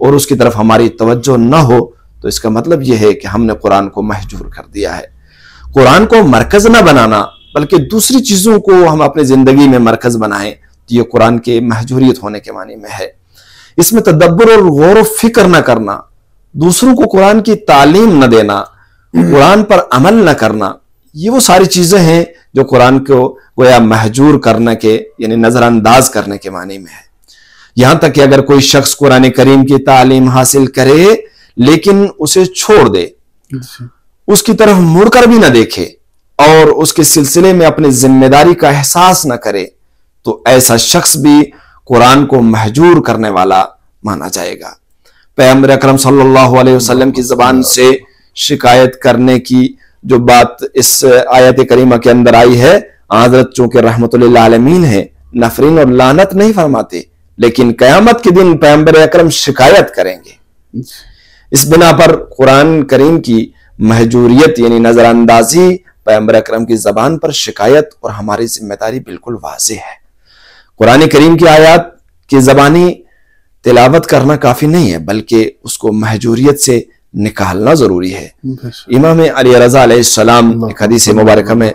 اور اس کی طرف ہماری توجہ نہ ہو تو اس کا مطلب یہ ہے کہ ہم نے قرآن کو مہجور کر دیا ہے۔ قرآن کو مرکز نہ بنانا بلکہ دوسری چیزوں کو ہم اپنی زندگی میں مرکز بنائیں تو یہ قرآن کے مہجوریت ہونے کے معنی میں ہے۔ اس میں تدبر اور غور و فکر نہ کرنا، دوسروں کو قرآن کی تعلیم نہ دینا، قرآن پر عمل نہ کرنا، یہ وہ ساری چیزیں ہیں جو قرآن کو گویا مہجور کرنے کے یعنی نظر انداز کرنے کے معنی میں ہے۔ یہاں تک کہ اگر کوئی شخص قرآن کریم کی تعلیم حاصل کرے لیکن اسے چھوڑ دے، اس کی طرف مڑ کر بھی نہ دیکھے اور اس کے سلسلے میں اپنی ذمہ داری کا احساس نہ کرے تو ایسا شخص بھی قرآن کو مہجور کرنے والا مانا جائے گا۔ پیغمبر اکرم صلی اللہ علیہ وسلم کی زبان سے شکایت کرنے کی جو بات اس آیت کریمہ کے اندر آئی ہے، حضرت چونکہ رحمت للعالمین ہے، نفرین اور لعنت نہیں فرماتے، لیکن قیامت کے دن پیغمبر اکرم شکایت کریں گے۔ اس بنا پر قرآن کریم کی مہجوریت یعنی نظر اندازی پیغمبر اکرم کی زبان پر شکایت اور ہماری ذمہ داری بالکل واضح ہے۔ قرآن کریم کی آیات کی زبانی تلاوت کرنا کافی نہیں ہے بلکہ اس کو مہجوریت سے نکالنا ضروری ہے۔ امام علی رضا علیہ السلام ایک حدیث مبارکہ میں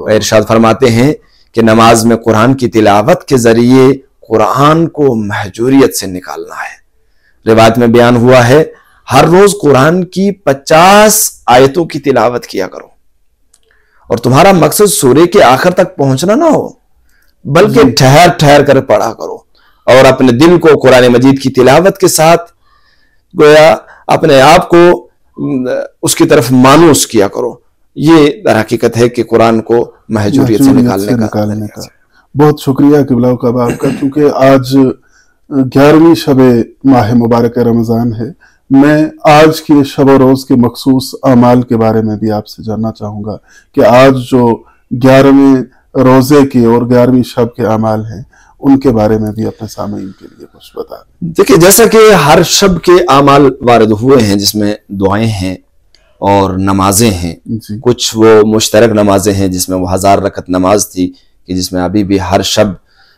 ارشاد فرماتے ہیں کہ نماز میں قرآن کی تلاوت کے ذریعے قرآن کو مہجوریت سے نکالنا ہے۔ روایت میں بیان ہوا ہے ہر روز قرآن کی 50 آیتوں کی تلاوت کیا کرو اور تمہارا مقصد سورے کے آخر تک پہنچنا نہ ہو بلکہ ٹھہر ٹھہر کر پڑھا کرو اور اپنے دل کو قرآن مجید کی تلاوت کے ساتھ گویا اپنے آپ کو اس کی طرف مانوس کیا کرو۔ یہ در حقیقت ہے کہ قرآن کو مہجوریت سے نکالنے کا۔ بہت شکریہ قبلہ کعبہ آپ کا، کیونکہ آج 11ویں شب ماہ مبارک رمضان ہے۔ میں آج کی شب و روز کے مخصوص اعمال کے بارے میں بھی آپ سے جاننا چاہوں گا کہ آج جو 11ویں روزے کی اور 11ویں شب کے اعمال ہیں ان کے بارے میں بھی اپنے سامعین کے لیے کچھ بتا دیں۔ دیکھیں، جیسا کہ ہر شب کے اعمال وارد ہوئے ہیں جس میں دعائیں ہیں اور نمازیں ہیں، کچھ وہ مشترک نمازیں ہیں جس میں وہ 1000 رکعت نماز تھی کہ جس میں ابھی بھی ہر شب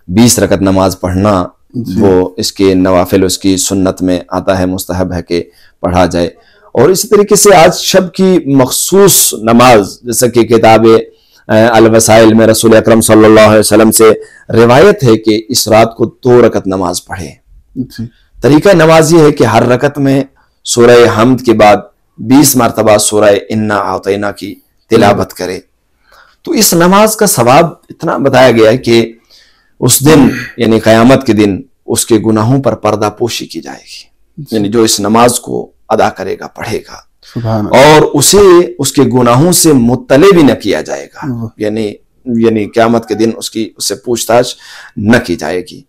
20 رکعت نماز پڑھنا وہ اس کے نوافل اس کی سنت میں آتا ہے، مستحب ہے کہ پڑھا جائے۔ اور اسی طریقے سے آج شب کی مخصوص نماز جیسا کہ کتاب الوسائل میں رسول اکرم صلی اللہ علیہ وسلم سے روایت ہے کہ اس رات کو 2 رکعت نماز پڑھے۔ طریقہ نماز یہ ہے کہ ہر رکعت میں سورہ حمد کے بعد 20 مرتبہ سورہ انا اعطینا کی تلاوت کرے۔ تو اس نماز کا ثواب اتنا بتایا گیا ہے کہ اس دن یعنی قیامت کے دن اس کے گناہوں پر پردہ پوشی کی جائے گی، یعنی جو اس نماز کو ادا کرے گا، پڑھے گا، اور اسے اس کے گناہوں سے مطلع بھی نہ کیا جائے گا، یعنی قیامت کے دن اس سے پوچھ تاچھ نہ کی جائے گی۔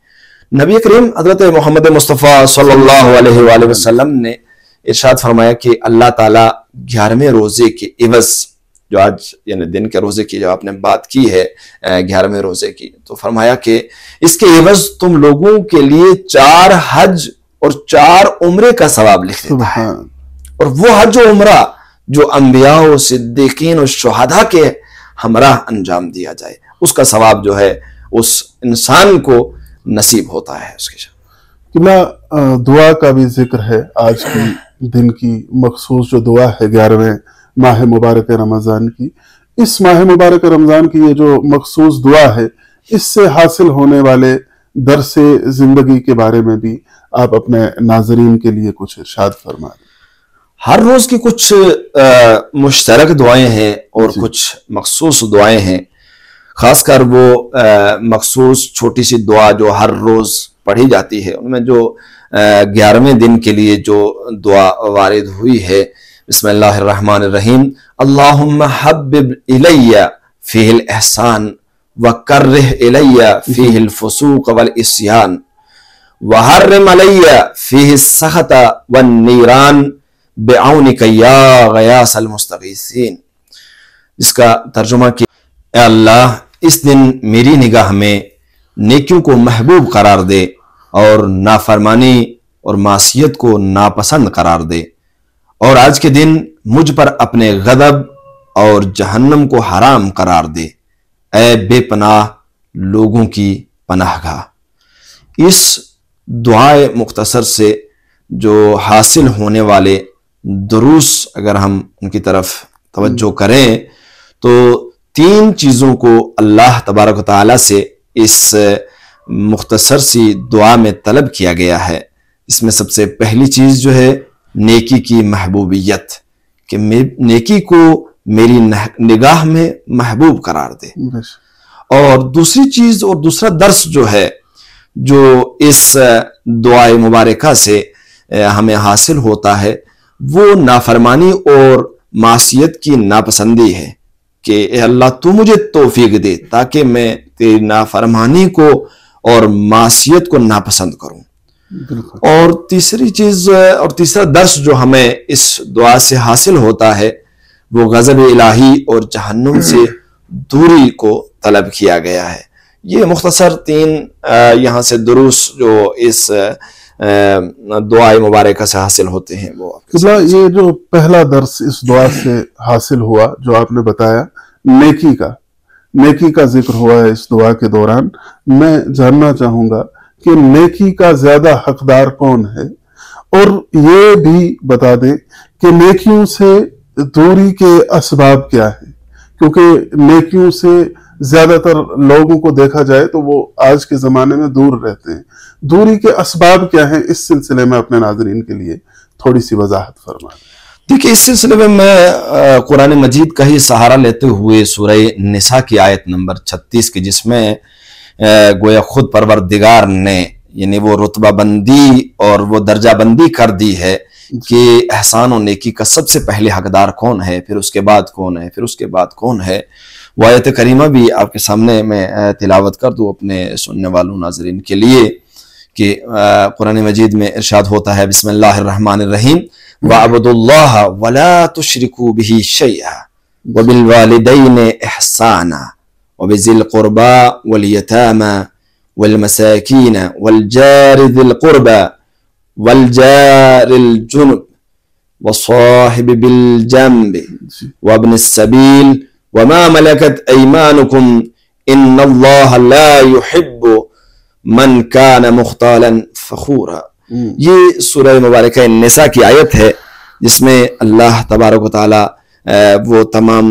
نبی کریم حضرت محمد مصطفیٰ صلی اللہ علیہ وآلہ وسلم نے ارشاد فرمایا کہ اللہ تعالیٰ 11ویں روزے کے عوض، جو آج یعنی دن کے روزے کی جو آپ نے بات کی ہے 11ویں روزے کی، تو فرمایا کہ اس کے عوض تم لوگوں کے لیے 4 حج اور 4 عمرے کا ثواب لکھ دیتا ہے، اور وہ حج و عمرہ جو انبیاء و صدیقین و شہداء کے ہمراہ انجام دیا جائے اس کا ثواب جو ہے اس انسان کو نصیب ہوتا ہے۔ اس کے دعا کا بھی ذکر ہے، آج کی دن کی مخصوص جو دعا ہے 11ویں ماہ مبارک رمضان کی، اس ماہ مبارک رمضان کی یہ جو مخصوص دعا ہے اس سے حاصل ہونے والے درس زندگی کے بارے میں بھی آپ اپنے ناظرین کے لیے کچھ ارشاد فرما دیں۔ ہر روز کی کچھ مشترک دعائیں ہیں اور کچھ مخصوص دعائیں ہیں، خاص کر وہ مخصوص چھوٹی سی دعا جو ہر روز پڑھی جاتی ہے ان میں جو 11ویں دن کے لیے جو دعا وارد ہوئی ہے، بسم اللہ الرحمن الرحیم، اللہم حبب الی فیہ الاحسان وکرہ الی فیہ الفسوق والعصیان وحرم علی فیہ السخط والنیران بعونک یا غیاث المستغیثین۔ اس کا ترجمہ کیا، اے اللہ اس دن میری نگاہ میں نیکیوں کو محبوب قرار دے اور نافرمانی اور معصیت کو ناپسند قرار دے، اور آج کے دن مجھ پر اپنے غضب اور جہنم کو حرام قرار دے، اے بے پناہ لوگوں کی پناہ گاہ۔ اس دعائے مختصر سے جو حاصل ہونے والے دروس اگر ہم ان کی طرف توجہ کریں تو 3 چیزوں کو اللہ تبارک و تعالیٰ سے اس مختصر سی دعا میں طلب کیا گیا ہے۔ اس میں سب سے پہلی چیز جو ہے نیکی کی محبوبیت، کہ نیکی کو میری نگاہ میں محبوب قرار دے۔ اور دوسری چیز اور دوسرا درس جو ہے جو اس دعائے مبارکہ سے ہمیں حاصل ہوتا ہے وہ نافرمانی اور معصیت کی ناپسندی ہے، کہ اے اللہ تو مجھے توفیق دے تاکہ میں تیری نافرمانی کو اور معصیت کو ناپسند کروں۔ اور تیسری چیز اور تیسرا درس جو ہمیں اس دعا سے حاصل ہوتا ہے وہ غضب الہی اور جہنم سے دوری کو طلب کیا گیا ہے۔ یہ مختصر 3 یہاں سے دروس جو اس دعائے مبارکہ سے حاصل ہوتے ہیں وہ یہ جو پہلا درس اس دعا سے حاصل ہوا جو آپ نے بتایا نیکی کا ذکر ہوا ہے اس دعا کے دوران، میں جاننا چاہوں گا کہ نیکی کا زیادہ حقدار کون ہے، اور یہ بھی بتا دیں کہ نیکیوں سے دوری کے اسباب کیا ہیں، کیونکہ نیکیوں سے زیادہ تر لوگوں کو دیکھا جائے تو وہ آج کے زمانے میں دور رہتے ہیں۔ دوری کے اسباب کیا ہیں، اس سلسلے میں اپنے ناظرین کے لیے تھوڑی سی وضاحت فرمائیں۔ دیکھیے اس سلسلے میں قرآن مجید کا ہی سہارا لیتے ہوئے سورہ نساء کی آیت نمبر 36 کی، جس میں گویا خود پروردگار نے یعنی وہ رتبہ بندی اور وہ درجہ بندی کر دی ہے کہ احسان و نیکی کا سب سے پہلے حقدار کون ہے، پھر اس کے بعد کون ہے، پھر اس کے بعد کون ہے۔ وہ آیت کریمہ بھی آپ کے سامنے میں تلاوت کر دوں اپنے سننے والوں ناظرین کے لیے، کہ قرآن مجید میں ارشاد ہوتا ہے بسم اللہ الرحمن الرحیم وَاعْبُدُوا اللَّهَ وَلَا تُشْرِكُوا بِهِ شَيْئًا وَبِالْوَالِدَيْنِ إِحْسَانًا وَبِذِي الْقُرْبَى وَالْيَتَامَى وَالْمَسَاكِينَ وَالْجَارِ ذِي الْقُرْبَى وَالْجَارِ الْجُنُبِ وَالصَّاحِبِ بِالْجَنبِ وَابْنِ السَّبِيلِ وَمَا مَلَكَتْ أَيْمَانُكُمْ إِنَّ اللَّهَ لَا يُحِبُّ مَنْ كَانَ مُخْتَالًا فَخُورًا۔ یہ سورہ مبارکہ نساء کی آیت ہے جس میں اللہ تبارک و تعالی وہ تمام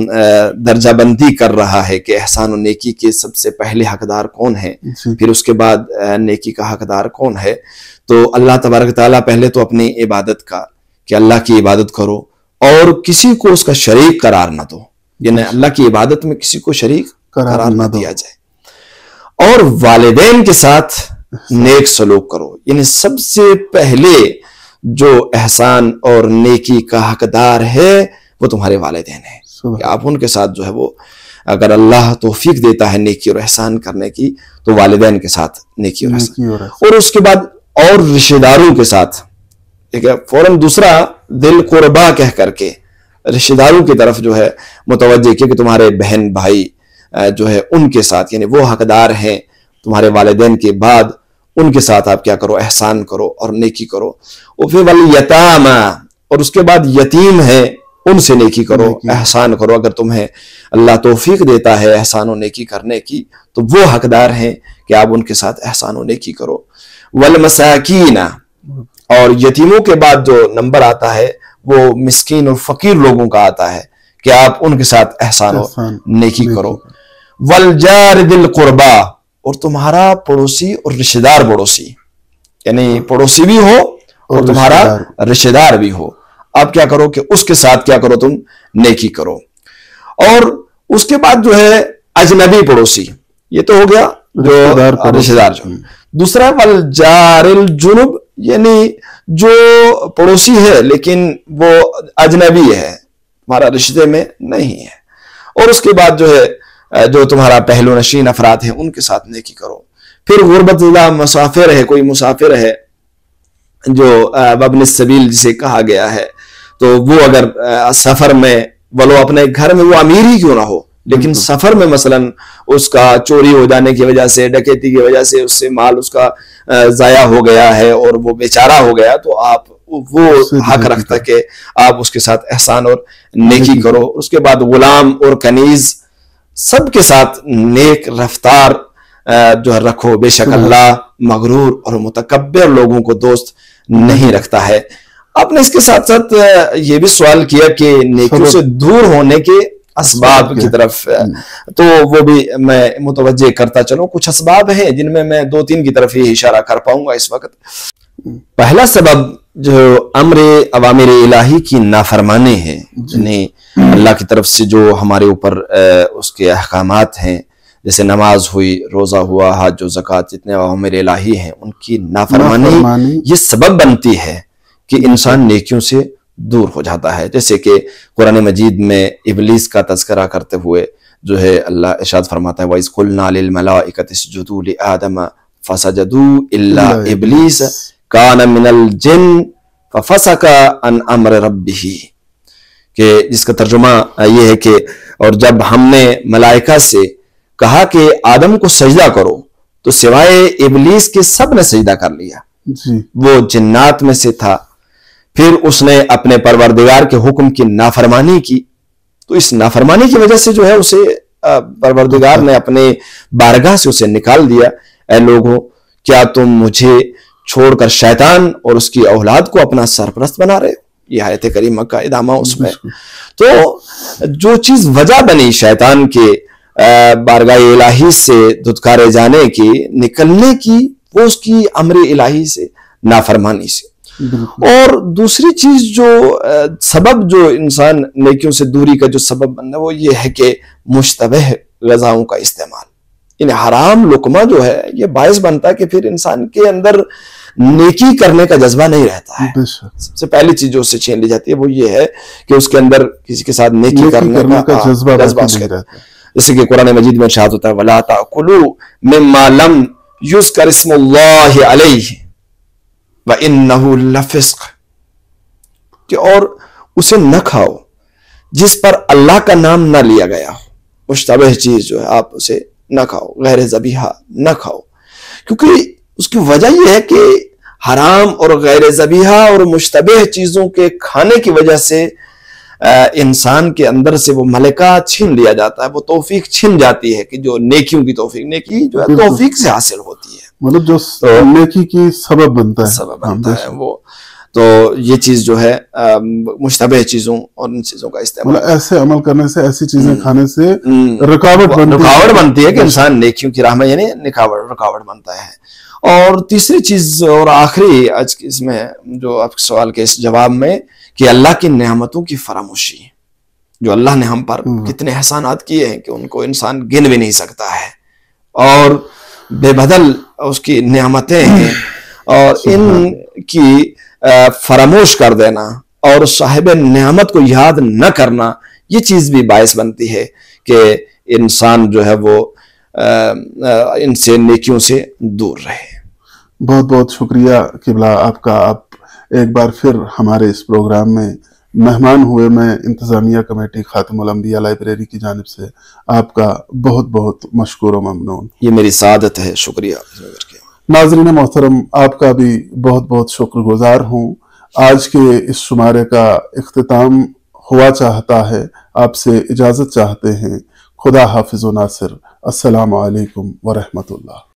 درجہ بندی کر رہا ہے کہ احسان و نیکی کے سب سے پہلے حقدار کون ہے، پھر اس کے بعد نیکی کا حقدار کون ہے۔ تو اللہ تبارک و تعالی پہلے تو اپنی عبادت کا، کہ اللہ کی عبادت کرو اور کسی کو اس کا شریک قرار نہ دو، یعنی اللہ کی عبادت میں کسی کو شریک قرار نہ دیا جائے، اور والدین کے ساتھ نیک سلوک کرو، یعنی سب سے پہلے جو احسان اور نیکی کا حقدار ہے وہ تمہارے والدین ہیں، کہ آپ ان کے ساتھ جو ہے وہ اگر اللہ توفیق دیتا ہے نیکی اور احسان کرنے کی تو والدین کے ساتھ نیکی اور احسان، اور اس کے بعد اور رشتہ داروں کے ساتھ، ٹھیک ہے، فوراً دوسرا ذل قربا کہہ کر کے رشتہ داروں کی طرف جو ہے متوجہ کیا کہ تمہارے بہن بھائی جو ہے ان کے ساتھ، یعنی وہ حقدار ہیں تمہارے والدین کے بعد، ان کے ساتھ آپ کیا کرو، احسان کرو اور نیکی کرو۔ اور پھر والیتاما، اور اس کے بعد یتیم ہیں ان سے نیکی کرو، احسان کرو، اگر تمہیں اللہ توفیق دیتا ہے احسان و نیکی کرنے کی تو وہ حقدار ہیں کہ آپ ان کے ساتھ احسان و نیکی کرو۔ والمساکین، اور یتیموں کے بعد جو نمبر آتا ہے وہ مسکین اور فقیر لوگوں کا آتا ہے کہ آپ ان کے ساتھ احسان و نیکی کرو۔ والجار ذی القربا، اور تمہارا پڑوسی اور رشتہ دار پڑوسی، یعنی پڑوسی بھی ہو اور تمہارا رشتہ دار بھی ہو، آپ کیا کرو کہ اس کے ساتھ کیا کرو، تم نیکی کرو۔ اور اس کے بعد جو ہے اجنبی پڑوسی، یہ تو ہو گیا جو رشتہ دار جو، دوسرا والجار الجنب، یعنی جو پڑوسی ہے لیکن وہ اجنبی ہے، ہمارا رشتے میں نہیں ہے، اور اس کے بعد جو ہے جو تمہارا پہلو نشین افراد ہیں ان کے ساتھ نیکی کرو۔ پھر غربت زدہ مسافر ہے، کوئی مسافر ہے جو وابن السبیل جسے کہا گیا ہے، تو وہ اگر سفر میں ولو اپنے گھر میں وہ امیر ہی کیوں نہ ہو لیکن سفر میں مثلا اس کا چوری ہو جانے کی وجہ سے، ڈکیتی کی وجہ سے اس سے مال اس کا ضائع ہو گیا ہے اور وہ بیچارہ ہو گیا، تو آپ وہ حق رکھتا کہ آپ اس کے ساتھ احسان اور نیکی کرو۔ اس کے بعد غلام اور کنیز سب کے ساتھ نیک رفتار جو رکھو، بے شک اللہ مغرور اور متکبر لوگوں کو دوست نہیں رکھتا ہے۔ آپ نے اس کے ساتھ ساتھ یہ بھی سوال کیا کہ نیکیوں سے دور ہونے کے اسباب کی طرف، تو وہ بھی میں متوجہ کرتا چلوں۔ کچھ اسباب ہیں جن میں 2-3 کی طرف ہی اشارہ کر پاؤں گا اس وقت۔ پہلا سبب جو اوامر الہی کی نافرمانی ہے، یعنی اللہ کی طرف سے جو ہمارے اوپر اس کے احکامات ہیں، جیسے نماز ہوئی، روزہ ہوا، حج و زکوٰۃ، جتنے اوامر الہی ہیں ان کی نافرمانی یہ سبب بنتی ہے کہ انسان نیکیوں سے دور ہو جاتا ہے۔ جیسے کہ قرآن مجید میں ابلیس کا تذکرہ کرتے ہوئے جو ہے اللہ ارشاد فرماتا ہے وَإِذْ قُلْنَا لِلْمَلَائِكَةِ اسْجُدُوا لِآدَمَ فَسَجَدُوا إِلَّا إِبْلِيسَ كَانَ مِنَ الْجِنِّ فَفَسَقَ عَنْ أَمْرِ رَبِّهِ، کہ جس کا ترجمہ یہ ہے کہ اور جب ہم نے ملائکہ سے کہا کہ آدم کو سجدہ کرو تو سوائے ابلیس کے سب نے سجدہ کر لیا، وہ جنات میں سے تھا۔ پھر اس نے اپنے پروردگار کے حکم کی نافرمانی کی، تو اس نافرمانی کی وجہ سے جو ہے اسے پروردگار نے اپنے بارگاہ سے اسے نکال دیا۔ اے لوگوں، کیا تم مجھے چھوڑ کر شیطان اور اس کی اولاد کو اپنا سرپرست بنا رہے ہو؟ یہ آیت کریمہ کا ادامہ اس میں۔ تو جو چیز وجہ بنی شیطان کے بارگاہ الہی سے دھتکارے جانے کی، نکلنے کی، وہ اس کی امر الہی سے، نافرمانی سے۔ اور دوسری چیز جو سبب جو انسان نیکیوں سے دوری کا جو سبب بننا، وہ یہ ہے کہ مشتبہ غذاؤں کا استعمال، یعنی حرام لقمہ جو ہے یہ باعث بنتا ہے کہ پھر انسان کے اندر نیکی کرنے کا جذبہ نہیں رہتا ہے۔ سب سے پہلی چیز جو اس سے چھین لی جاتی ہے وہ یہ ہے کہ اس کے اندر کسی کے ساتھ نیکی کرنے کا جذبہ نہیں رہتا ہے۔ جیسے کہ قرآن مجید میں ارشاد ہوتا ہے وَلَا تَأْكُلُوا مِمَّا لَمْ يُذْكَرِ اسْمُ اللَّهِ عَلَيْهِ وَإِنَّهُ لَفِسْقٌ، کہ اور اسے نہ کھاؤ جس پر اللہ کا نام نہ لیا گیا ہو۔ مشتبہ چیز جو ہے آپ اسے نہ کھاؤ، غیر ذبیحہ نہ کھاؤ، کیونکہ اس کی وجہ یہ ہے کہ حرام اور غیر ذبیحہ اور مشتبہ چیزوں کے کھانے کی وجہ سے انسان کے اندر سے وہ ملکہ چھین لیا جاتا ہے، وہ توفیق چھن جاتی ہے کہ جو نیکیوں کی توفیق، نیکی جو ہے توفیق سے حاصل ہوتی ہے، مطلب جو نیکی کی سبب بنتا ہے وہ۔ تو یہ چیز جو ہے مشتبہ چیزوں اور ان چیزوں کا استعمال، ایسے عمل کرنے سے، ایسی چیزیں کھانے سے رکاوٹ بنتی ہے کہ انسان نیکیوں کی راہ میں یعنی رکاوٹ بنتا ہے۔ اور تیسری چیز اور آخری آج اس میں جو آپ کے سوال کے اس جواب میں، کہ اللہ کی نعمتوں کی فراموشی، جو اللہ نے ہم پر کتنے احسانات کیے ہیں کہ ان کو انسان گن بھی نہیں سکتا ہے، اور بے بدل اس کی نعمتیں ہیں، اور ان کی فراموش کر دینا اور صاحب نعمت کو یاد نہ کرنا، یہ چیز بھی باعث بنتی ہے کہ انسان جو ہے وہ ان سے نیکیوں سے دور رہے۔ بہت بہت شکریہ قبلہ آپ کا، آپ ایک بار پھر ہمارے اس پروگرام میں مہمان ہوئے۔ میں انتظامیہ کمیٹی خاتم الانبیاء لائبریری کی جانب سے آپ کا بہت بہت مشکور و ممنون۔ یہ میری سعادت ہے، شکریہ۔ ناظرین محترم، آپ کا بھی بہت بہت شکر گزار ہوں۔ آج کے اس شمارے کا اختتام ہوا چاہتا ہے، آپ سے اجازت چاہتے ہیں۔ خدا حافظ و ناصر۔ السلام علیکم ورحمۃ اللہ۔